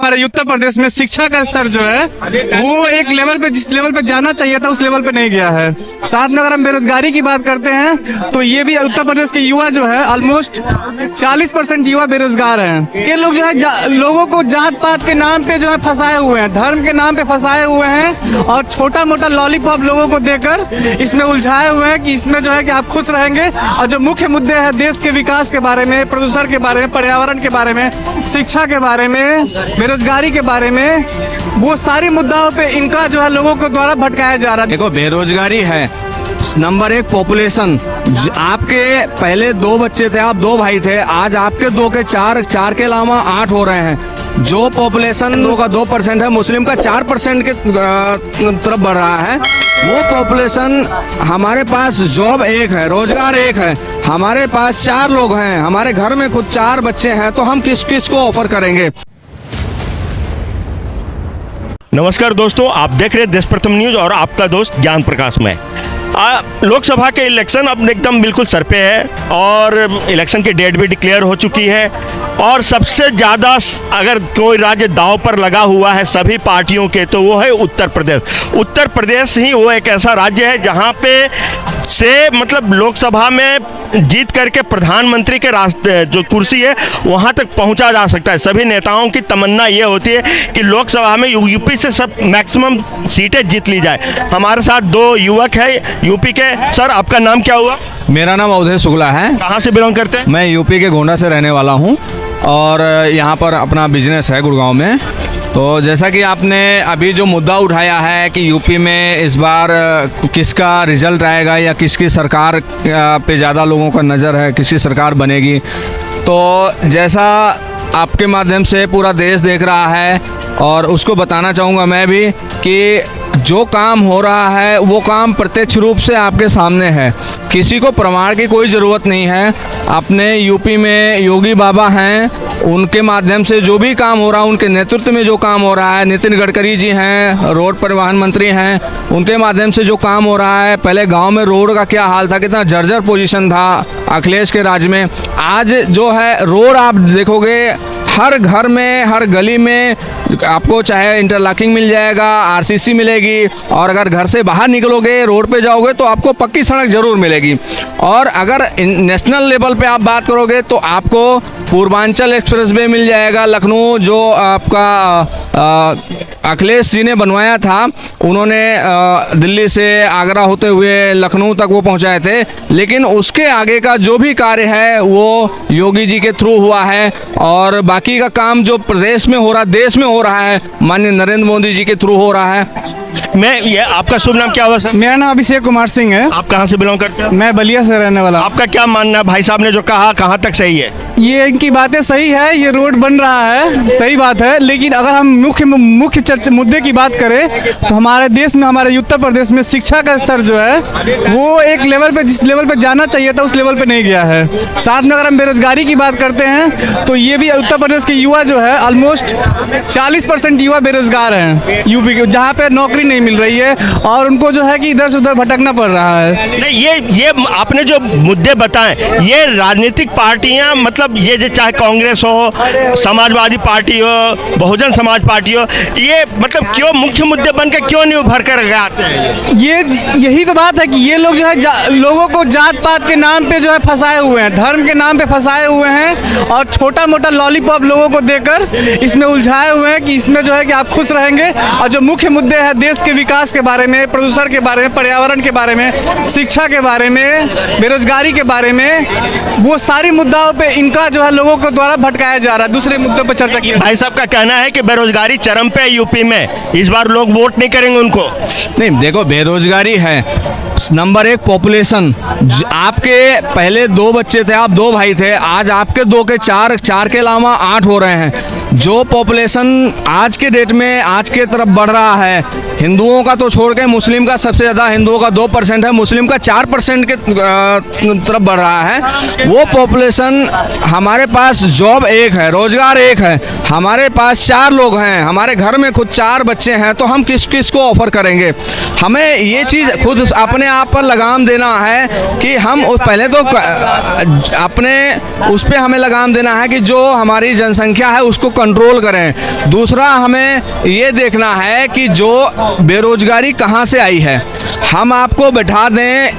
हमारे उत्तर प्रदेश में शिक्षा का स्तर जो है वो एक लेवल पे, जिस लेवल पे जाना चाहिए था उस लेवल पे नहीं गया है। साथ में अगर हम बेरोजगारी की बात करते हैं तो ये भी उत्तर प्रदेश के युवा जो है ऑलमोस्ट 40% युवा बेरोजगार हैं। ये लोग जो है लोगों को जात पात के नाम पे जो है फंसाए हुए हैं, धर्म के नाम पे फंसाए हुए हैं और छोटा मोटा लॉलीपॉप लोगों को देकर इसमें उलझाए हुए हैं कि इसमें जो है कि आप खुश रहेंगे। और जो मुख्य मुद्दे हैं देश के विकास के बारे में, प्रदूषण के बारे में, पर्यावरण के बारे में, शिक्षा के बारे में, बेरोजगारी के बारे में, वो सारी मुद्दाओं पे इनका जो है लोगों को द्वारा भटकाया जा रहा है। देखो, बेरोजगारी है नंबर 1, पॉपुलेशन। आपके पहले 2 बच्चे थे, आप 2 भाई थे, आज आपके 2 के 4 के अलावा 8 हो रहे हैं। जो पॉपुलेशन 2 का 2% है, मुस्लिम का 4% के तरफ बढ़ रहा है। वो पॉपुलेशन, हमारे पास जॉब 1 है, रोजगार 1 है, हमारे पास 4 लोग हैं, हमारे घर में खुद 4 बच्चे हैं, तो हम किस किस को ऑफर करेंगे। नमस्कार दोस्तों, आप देख रहे हैं देश प्रथम न्यूज और आपका दोस्त ज्ञान प्रकाश में। लोकसभा के इलेक्शन अब एकदम बिल्कुल सर पे है और इलेक्शन की डेट भी डिक्लेयर हो चुकी है। और सबसे ज़्यादा अगर कोई राज्य दांव पर लगा हुआ है सभी पार्टियों के, तो वो है उत्तर प्रदेश। उत्तर प्रदेश ही वो एक ऐसा राज्य है जहाँ पे से मतलब लोकसभा में जीत करके प्रधानमंत्री के रास्ते जो कुर्सी है वहाँ तक पहुँचा जा सकता है। सभी नेताओं की तमन्ना ये होती है कि लोकसभा में यूपी से सब मैक्सिमम सीटें जीत ली जाए। हमारे साथ 2 युवक हैं यूपी के। सर, आपका नाम क्या हुआ? मेरा नाम अवधेश शुक्ला है। कहाँ से बिलोंग करते हैं? मैं यूपी के गोंडा से रहने वाला हूँ और यहाँ पर अपना बिजनेस है गुड़गांव में। तो जैसा कि आपने अभी जो मुद्दा उठाया है कि यूपी में इस बार किसका रिजल्ट आएगा या किसकी सरकार पे ज़्यादा लोगों का नज़र है, किसकी सरकार बनेगी, तो जैसा आपके माध्यम से पूरा देश देख रहा है और उसको बताना चाहूँगा मैं भी कि जो काम हो रहा है वो काम प्रत्यक्ष रूप से आपके सामने है। किसी को प्रमाण की कोई ज़रूरत नहीं है। अपने यूपी में योगी बाबा हैं, उनके माध्यम से जो भी काम हो रहा है, उनके नेतृत्व में जो काम हो रहा है, नितिन गडकरी जी हैं, रोड परिवहन मंत्री हैं, उनके माध्यम से जो काम हो रहा है। पहले गांव में रोड का क्या हाल था, कितना जर्जर पोजीशन था अखिलेश के राज में। आज जो है रोड आप देखोगे हर घर में, हर गली में आपको चाहे इंटरलॉकिंग मिल जाएगा, आरसीसी मिलेगी, और अगर घर से बाहर निकलोगे रोड पे जाओगे तो आपको पक्की सड़क जरूर मिलेगी। और अगर नेशनल लेवल पे आप बात करोगे तो आपको पूर्वांचल एक्सप्रेस वे मिल जाएगा। लखनऊ जो आपका अखिलेश जी ने बनवाया था, उन्होंने दिल्ली से आगरा होते हुए लखनऊ तक वो पहुंचाए थे, लेकिन उसके आगे का जो भी कार्य है वो योगी जी के थ्रू हुआ है। और बाकी का काम जो प्रदेश में हो रहा है, देश में हो रहा है, माननीय नरेंद्र मोदी जी के थ्रू हो रहा है। ये आपका शुभ नाम क्या हुआ सर? मेरा नाम अभिषेक कुमार सिंह है। आप कहाँ से बिलोंग करते हैं? मैं बलिया से रहने वाला। आपका क्या मानना है भाई साहब ने जो कहा, कहाँ तक सही है? ये इनकी बातें सही है, ये रोड बन रहा है, सही बात है। लेकिन अगर हम मुख्य चर्चा मुद्दे की बात करें तो हमारे देश में, हमारे उत्तर प्रदेश में शिक्षा का स्तर जो है वो एक लेवल पे, जिस लेवल पे जाना चाहिए था उस लेवल पे नहीं गया है। साथ में अगर हम बेरोजगारी की बात करते हैं तो ये भी उत्तर प्रदेश के युवा जो है ऑलमोस्ट 40% युवा बेरोजगार हैं यूपी के, जहाँ पे नौकरी नहीं मिल रही है और उनको जो है कि इधर से उधर भटकना पड़ रहा है। नहीं, ये आपने जो मुद्दे बताएं, ये राजनीतिक पार्टियां, मतलब ये जो चाहे कांग्रेस हो, समाजवादी पार्टी हो, बहुजन समाज पार्टी हो, ये मतलब क्यों मुख्य मुद्दे बन के क्यों नहीं उभर कर आते हैं? यही तो बात है कि ये लोग जो है लोगों को जात पात के नाम पे जो है फंसाए हुए हैं, धर्म के नाम पे फंसाए हुए हैं और छोटा मोटा लॉलीपॉप लोगों को देकर इसमें उलझाए हुए हैं कि इसमें जो है कि आप खुश रहेंगे। और जो मुख्य मुद्दे हैं देश के विकास के बारे में, प्रदूषण के बारे में, पर्यावरण के बारे में, शिक्षा के बारे में, बेरोजगारी के बारे में, वो सारी मुद्दाओं पे इनका जो है लोगों को द्वारा भटकाया जा रहा है। दूसरे मुद्दों पर चर्चा की। भाई साहब का कहना है कि बेरोजगारी चरम पे यूपी में, इस बार लोग वोट नहीं करेंगे उनको। नहीं, देखो, बेरोजगारी है नंबर 1, पॉपुलेशन। आपके पहले 2 बच्चे थे, आप 2 भाई थे, आज आपके 2 के 4 के अलावा 8 हो रहे हैं। जो पॉपुलेशन आज के डेट में आज के तरफ बढ़ रहा है, हिंदुओं का तो छोड़ के मुस्लिम का सबसे ज़्यादा, हिंदुओं का 2% है, मुस्लिम का 4% के तरफ बढ़ रहा है। वो पॉपुलेशन, हमारे पास जॉब 1 है, रोजगार 1 है, हमारे पास 4 लोग हैं, हमारे घर में खुद 4 बच्चे हैं, तो हम किस किस को ऑफर करेंगे। हमें ये चीज़ खुद अपने आप पर लगाम देना है कि हम पहले तो अपने उस पर हमें लगाम देना है कि जो हमारी जनसंख्या है उसको कंट्रोल करें। दूसरा हमें ये देखना है कि जो बेरोजगारी कहाँ से आई है। हम आपको बैठा दें,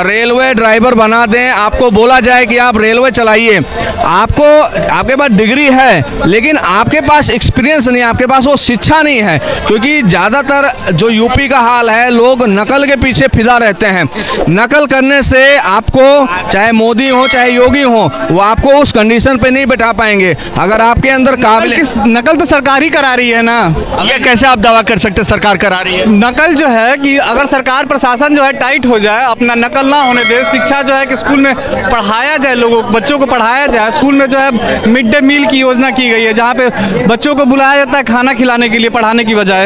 रेलवे ड्राइवर बना दें, आपको बोला जाए कि आप रेलवे चलाइए, आपके पास डिग्री है लेकिन आपके पास एक्सपीरियंस नहीं, आपके पास वो शिक्षा नहीं है। क्योंकि ज़्यादातर जो यूपी का हाल है, लोग नकल के पीछे फिदा रहते हैं। नकल करने से आपको, चाहे मोदी हो चाहे योगी हो, वो आपको उस कंडीशन पे नहीं बैठा पाएंगे। अगर आपके अंदर काबिल, नकल तो सरकार ही करा रही है ना। ये कैसे आप दावा कर सकते हैं सरकार करा रही है? नकल जो है कि अगर सरकार प्रशासन जो है टाइट हो जाए, अपना नकल ना होने दे, शिक्षा जो है कि स्कूल में पढ़ाया जाए, लोगों बच्चों को पढ़ाया जाए। स्कूल में जो है मिड डे मील की योजना की गई है, जहाँ पे बच्चों को बुलाया जाता है खाना खिलाने के लिए, पढ़ाने की बजाय।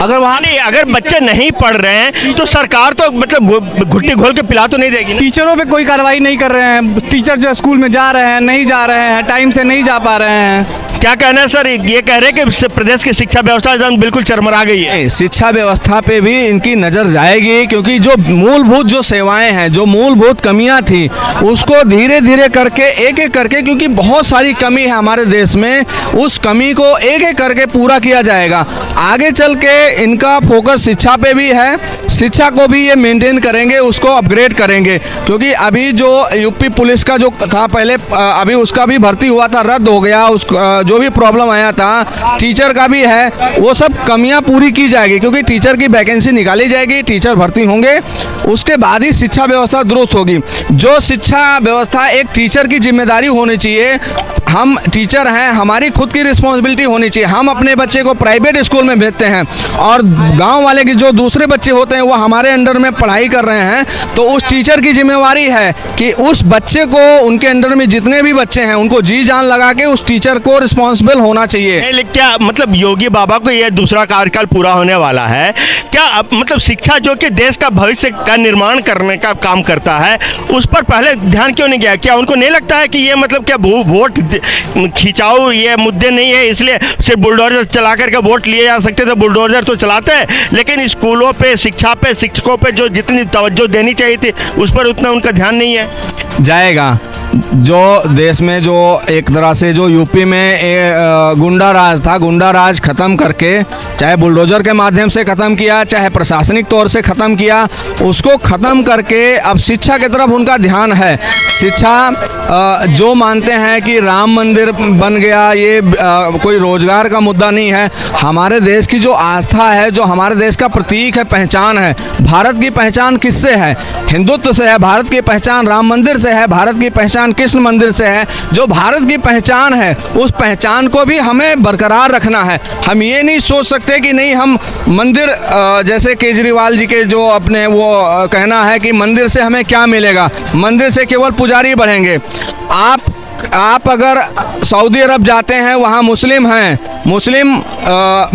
अगर वहाँ नहीं, अगर बच्चे नहीं पढ़ रहे हैं तो सरकार तो मतलब घुट्टी घोल के पिला तो नहीं देगी ना? टीचरों पे कोई कार्रवाई नहीं कर रहे हैं। टीचर जो है स्कूल में जा रहे हैं, नहीं जा रहे हैं, टाइम से नहीं जा पा रहे हैं। क्या कहना है सर? ये कह रहे हैं कि प्रदेश की शिक्षा व्यवस्था एकदम बिल्कुल चरमरा गई है। शिक्षा व्यवस्था पे भी इनकी नज़र जाएगी, क्योंकि जो मूलभूत जो सेवाएं हैं, जो मूलभूत कमियां थी, उसको धीरे धीरे करके, एक एक करके, क्योंकि बहुत सारी कमी है हमारे देश में, उस कमी को एक एक करके पूरा किया जाएगा। आगे चल के इनका फोकस शिक्षा पे भी है, शिक्षा को भी ये मेंटेन करेंगे, उसको अपग्रेड करेंगे। क्योंकि अभी जो यूपी पुलिस का जो था पहले, अभी उसका भी भर्ती हुआ था, रद्द हो गया। जो भी प्रॉब्लम आया था, टीचर का भी है, वो सब कमियां पूरी की जाएगी। क्योंकि टीचर की वैकेंसी निकाली जाएगी, टीचर भर्ती होंगे, उसके बाद ही शिक्षा व्यवस्था दुरुस्त होगी। जो शिक्षा व्यवस्था एक टीचर की जिम्मेदारी होनी चाहिए, हम टीचर हैं, हमारी खुद की रिस्पॉन्सिबिलिटी होनी चाहिए। हम अपने बच्चे को प्राइवेट स्कूल में भेजते हैं और गांव वाले के जो दूसरे बच्चे होते हैं वो हमारे अंडर में पढ़ाई कर रहे हैं, तो उस टीचर की जिम्मेवारी है कि उस बच्चे को, उनके अंडर में जितने भी बच्चे हैं, उनको जी जान लगा के उस टीचर को रिस्पॉन्सिबल होना चाहिए। क्या मतलब योगी बाबा को ये दूसरा कार्यकाल पूरा होने वाला है, क्या मतलब शिक्षा जो कि देश का भविष्य का निर्माण करने का काम करता है, उस पर पहले ध्यान क्यों नहीं गया? क्या उनको नहीं लगता है कि ये मतलब क्या वोट खिंचाओ ये मुद्दे नहीं है, इसलिए सिर्फ बुलडोजर चला करके वोट लिए जा सकते थे? बुलडोजर तो चलाते हैं, लेकिन स्कूलों पे, शिक्षा पे, शिक्षकों पे जो जितनी तवज्जो देनी चाहिए थी, उस पर उतना उनका ध्यान नहीं है। जाएगा। जो देश में जो एक तरह से जो यूपी में गुंडा राज था, गुंडा राज ख़त्म करके, चाहे बुलडोजर के माध्यम से ख़त्म किया, चाहे प्रशासनिक तौर से ख़त्म किया, उसको ख़त्म करके अब शिक्षा की तरफ उनका ध्यान है। शिक्षा जो मानते हैं कि राम मंदिर बन गया, ये कोई रोज़गार का मुद्दा नहीं है। हमारे देश की जो आस्था है, जो हमारे देश का प्रतीक है, पहचान है, भारत की पहचान किससे है? हिंदुत्व से है। भारत की पहचान राम मंदिर से है, भारत की पहचान कृष्ण मंदिर से है। जो भारत की पहचान है, उस पहचान को भी हमें बरकरार रखना है। हम ये नहीं सोच सकते कि नहीं, हम मंदिर, जैसे केजरीवाल जी के जो अपने वो कहना है कि मंदिर से हमें क्या मिलेगा, मंदिर से केवल पुजारी बढ़ेंगे। आप अगर सऊदी अरब जाते हैं, वहाँ मुस्लिम हैं, मुस्लिम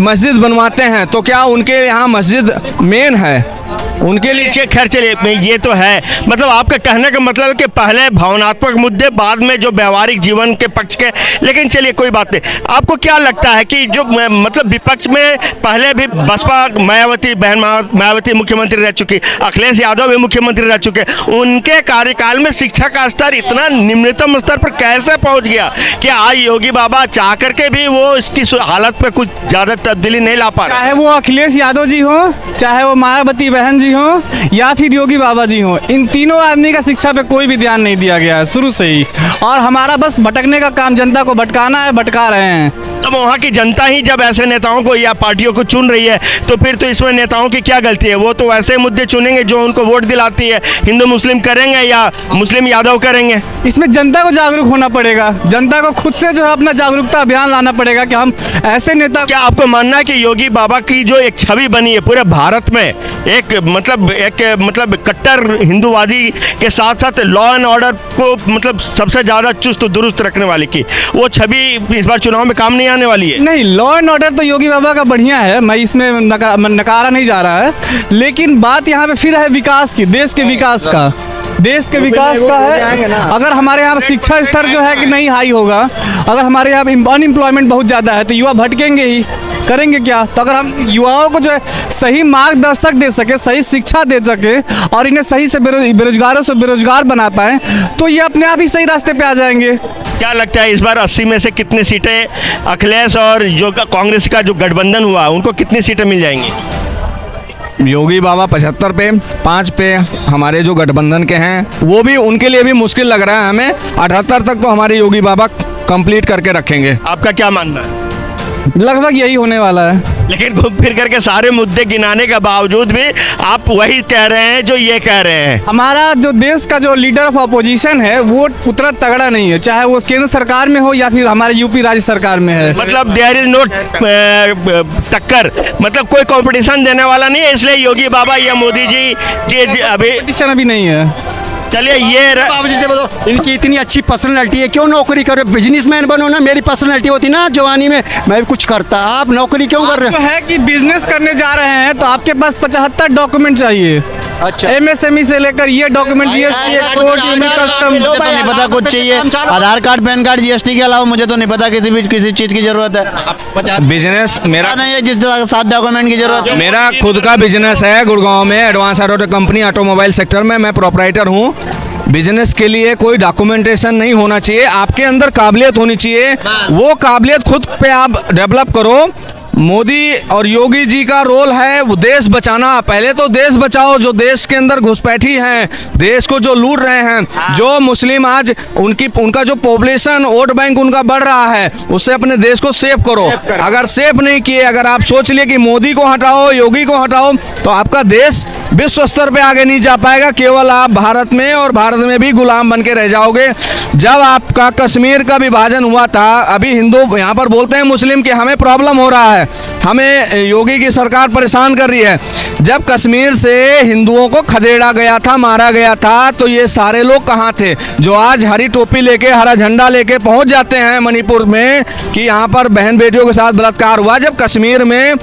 मस्जिद बनवाते हैं, तो क्या उनके यहाँ मस्जिद मेन है? उनके लिए खैर चलिए, ये तो है, मतलब आपका कहने का मतलब है कि पहले भावनात्मक मुद्दे, बाद में जो व्यवहारिक जीवन के पक्ष के। लेकिन चलिए कोई बात नहीं। आपको क्या लगता है कि जो मतलब विपक्ष में पहले भी बसपा, मायावती मुख्यमंत्री रह चुकी, अखिलेश यादव भी मुख्यमंत्री रह चुके, उनके कार्यकाल में शिक्षा का स्तर इतना निम्नतम स्तर पर कैसे पहुंच गया कि आज योगी बाबा चाह करके भी वो इसकी हालत पे कुछ ज़्यादा तब्दीली नहीं ला पा रहे? चाहे वो अखिलेश यादव जी हो, चाहे वो मायावती बहन जी हो, या फिर योगी बाबा जी हो, इन तीनों आदमी का शिक्षा पे कोई भी ध्यान नहीं दिया गया है शुरू से ही। और हमारा बस भटकने का काम, जनता को भटकाना है, भटका रहे हैं। तो वहाँ की जनता ही जब ऐसे नेताओं को या पार्टियों को चुन रही है, तो फिर तो इसमें नेताओं की क्या गलती है? वो तो ऐसे मुद्दे चुनेंगे जो उनको वोट दिलाती है। हिंदू मुस्लिम करेंगे या मुस्लिम यादव करेंगे? इसमें जनता को जागरूक होना पड़ेगा, जनता को खुद से जो है अपना जागरूकता अभियान लाना पड़ेगा कि हम ऐसे नेता। क्या आपको मानना है कि योगी बाबा की जो एक छवि बनी है पूरे भारत में, एक मतलब कट्टर हिंदूवादी के साथ साथ लॉ एंड ऑर्डर को मतलब सबसे ज़्यादा चुस्त दुरुस्त रखने वाली की, वो छवि इस बार चुनाव में काम नहीं आने वाली है? नहीं, लॉ एंड ऑर्डर तो योगी बाबा का बढ़िया है, मैं इसमें नकारा नहीं जा रहा है, लेकिन बात यहाँ पे फिर है विकास की, देश के विकास का। देश के विकास का है। अगर हमारे यहाँ शिक्षा स्तर जो है कि नहीं हाई होगा, अगर हमारे यहाँ अनएम्प्लॉयमेंट बहुत ज़्यादा है, तो युवा भटकेंगे ही। करेंगे क्या? तो अगर हम युवाओं को जो है सही मार्गदर्शक दे सके, सही शिक्षा दे सके और इन्हें सही से बेरोजगारों से बेरोजगार बना पाए तो ये अपने आप ही सही रास्ते पे आ जाएंगे। क्या लगता है इस बार 80 में से कितनी सीटें अखिलेश और जो कांग्रेस का जो गठबंधन हुआ उनको कितनी सीटें मिल जाएंगी? योगी बाबा 75 पे, 5 पे हमारे जो गठबंधन के हैं वो भी, उनके लिए भी मुश्किल लग रहा है हमें। 78 तक तो हमारे योगी बाबा कंप्लीट करके रखेंगे। आपका क्या मानना है? लगभग यही होने वाला है। लेकिन घूम फिर करके सारे मुद्दे गिनाने के बावजूद भी आप वही कह रहे हैं जो ये कह रहे हैं। हमारा जो देश का जो लीडर ऑफ अपोजिशन है वो उतना तगड़ा नहीं है, चाहे वो केंद्र सरकार में हो या फिर हमारे यूपी राज्य सरकार में है। मतलब देयर इज नो टक्कर, मतलब कोई कंपटीशन देने वाला नहीं है, इसलिए योगी बाबा या मोदी जी के अभी कंपटीशन अभी नहीं है। चलिए ये बाबू जी से बोलो, इनकी इतनी अच्छी पर्सनैलिटी है, क्यों नौकरी करो? बिजनेसमैन बनो ना। मेरी पर्सनैलिटी होती ना जवानी में, मैं भी कुछ करता। आप नौकरी क्यों कर रहे जो हो? है कि बिजनेस करने जा रहे हैं तो आपके पास 75 डॉक्यूमेंट चाहिए। अच्छा, एमएसएमई से लेकर ये document, GST, export, unit custom. मुझे तो नहीं पता कुछ चाहिए। आधार कार्ड, पैन कार्ड, जीएसटी के अलावा मुझे तो नहीं पता किसी चीज की जरूरत है। बिजनेस मेरा नहीं है जिस 7 डॉक्यूमेंट की जरूरत है। मेरा खुद का बिजनेस है गुड़गांव में, advance auto company automobile sector में मैं प्रोपराइटर हूँ। बिजनेस के लिए कोई डॉक्यूमेंटेशन नहीं होना चाहिए, आपके अंदर काबिलियत होनी चाहिए, वो काबिलियत खुद पे आप डेवलप करो। मोदी और योगी जी का रोल है वो देश बचाना। पहले तो देश बचाओ, जो देश के अंदर घुसपैठी हैं, देश को जो लूट रहे हैं, जो मुस्लिम आज उनका जो पॉपुलेशन, वोट बैंक उनका बढ़ रहा है, उससे अपने देश को सेव करो। अगर सेव नहीं किए, अगर आप सोच लिए कि मोदी को हटाओ, योगी को हटाओ, तो आपका देश विश्व स्तर पे आगे नहीं जा पाएगा। केवल आप भारत में और भारत में भी गुलाम बन के रह जाओगे। जब आपका कश्मीर का विभाजन हुआ था, अभी हिंदू यहाँ पर बोलते हैं मुस्लिम कि हमें प्रॉब्लम हो रहा है, हमें योगी की सरकार परेशान कर रही है। जब कश्मीर से हिंदुओं को खदेड़ा गया था, मारा गया था, तो ये सारे लोग कहाँ थे? जो आज हरी टोपी लेके, हरा झंडा लेके पहुंच जाते हैं मणिपुर में कि यहाँ पर बहन बेटियों के साथ बलात्कार हुआ। जब कश्मीर में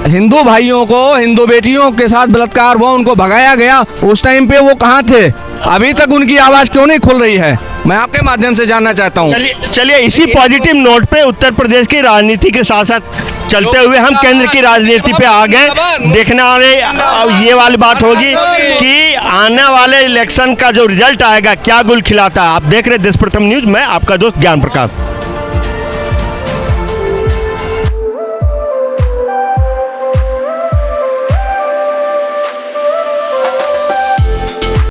हिंदू भाइयों को, हिंदू बेटियों के साथ बलात्कार हुआ, उनको भगाया गया, उस टाइम पे वो कहाँ थे? अभी तक उनकी आवाज़ क्यों नहीं खुल रही है? मैं आपके माध्यम से जानना चाहता हूँ। चलिए इसी पॉजिटिव नोट पे उत्तर प्रदेश की राजनीति के साथ साथ चलते हुए हम केंद्र की राजनीति पे आ गए। देखने वाले ये वाली बात होगी कि आने वाले इलेक्शन का जो रिजल्ट आएगा क्या गुल खिलाता है। आप देख रहे देश प्रथम न्यूज, मैं आपका दोस्त ज्ञान प्रकाश।